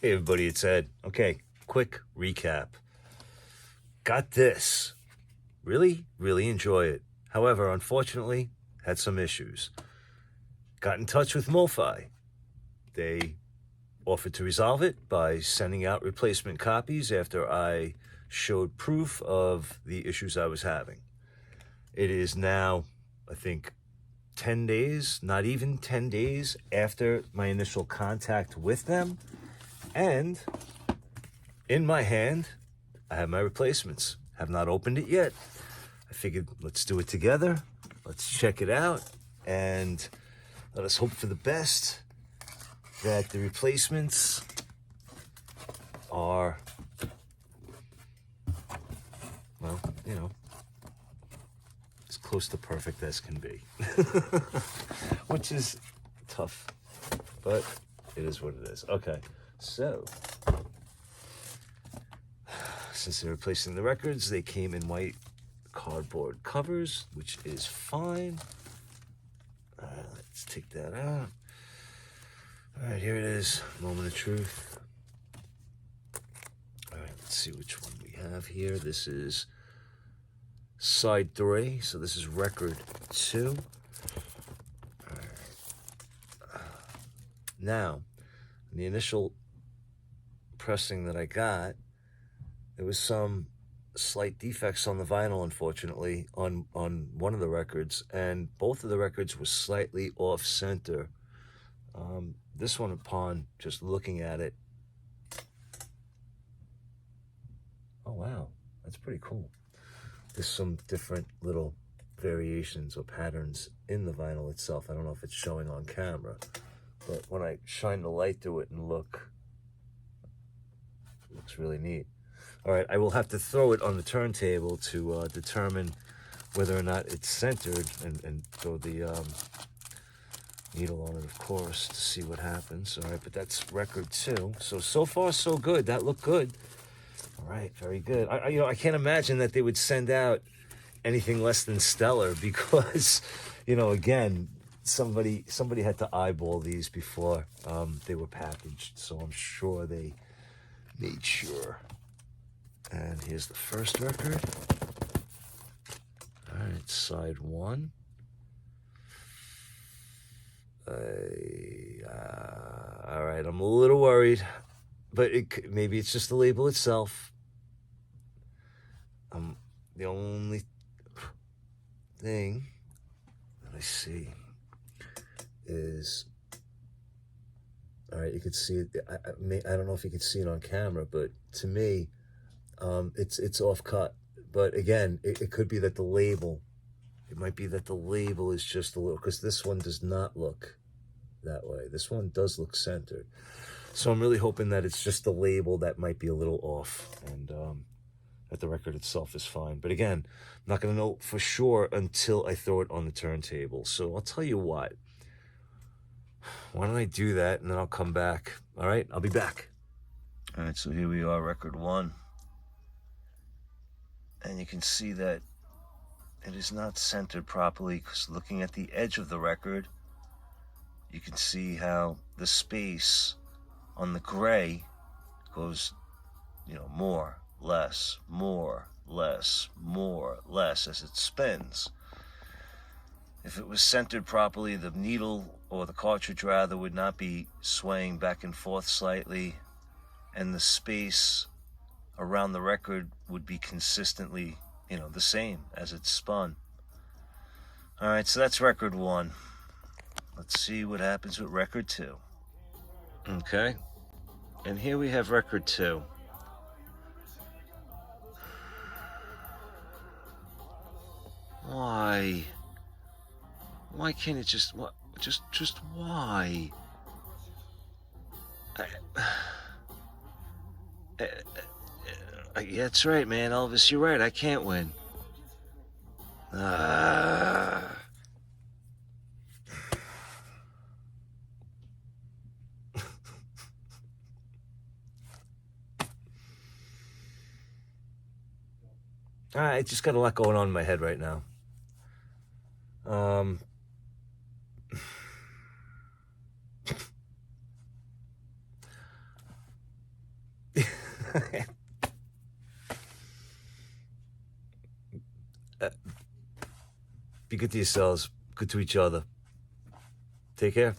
Hey everybody, it's Ed. Okay, quick recap. Got this. Really enjoy it. However, unfortunately, had some issues. Got in touch with MOFI. They offered to resolve it by sending out replacement copies after I showed proof of the issues I was having. It is now, I think, 10 days, not even 10 days after my initial contact with them. And in my hand, I have my replacements. Have not opened it yet. I figured let's do it together. Let's check it out and let us hope for the best that the replacements are, well, as close to perfect as can be. Which is tough, but it is what it is. Okay, so since they're replacing the records, they came in white cardboard covers, which is fine. All right, let's take that out. All right, here it is, moment of truth. All right, let's see which one we have here. This is side 3, so this is record 2. All right. Now, in the initial pressing that I got, there was some slight defects on the vinyl, unfortunately, on one of the records, and both of the records were slightly off center. This one, upon just looking at it, oh wow, that's pretty cool. There's some different little variations or patterns in the vinyl itself. I don't know if it's showing on camera, but when I shine the light through it and look, it looks really neat. All right, I will have to throw it on the turntable to determine whether or not it's centered and throw the needle on it, of course, to see what happens. All right, but that's record 2. So far, so good. That looked good. All right, very good. I can't imagine that they would send out anything less than stellar because, again, somebody had to eyeball these before they were packaged. So I'm sure they made sure. And here's the first record. All right, side 1. All right, I'm a little worried, but maybe it's just the label itself. The only thing that I see is, all right, you can see it. I don't know if you can see it on camera, but to me, it's off cut. But again, it could be that the label, it might be that the label is just a little, because this one does not look that way. This one does look centered. So I'm really hoping that it's just the label that might be a little off, and that the record itself is fine. But again, I'm not going to know for sure until I throw it on the turntable. So I'll tell you what. Why don't I do that, and then I'll come back. All right, I'll be back. All right, so here we are, record 1. And you can see that it is not centered properly, because looking at the edge of the record, you can see how the space on the gray goes, more, less, more, less, more, less as it spins. If it was centered properly, the needle, or the cartridge rather, would not be swaying back and forth slightly, and the space around the record would be consistently, the same as it spun. All right, so that's record 1. Let's see what happens with record 2. Okay, and here we have record 2. Why? Why can't it just why? Yeah, that's right, man, Elvis, you're right, I can't win. I just got a lot going on in my head right now. Be good to yourselves, good to each other. Take care.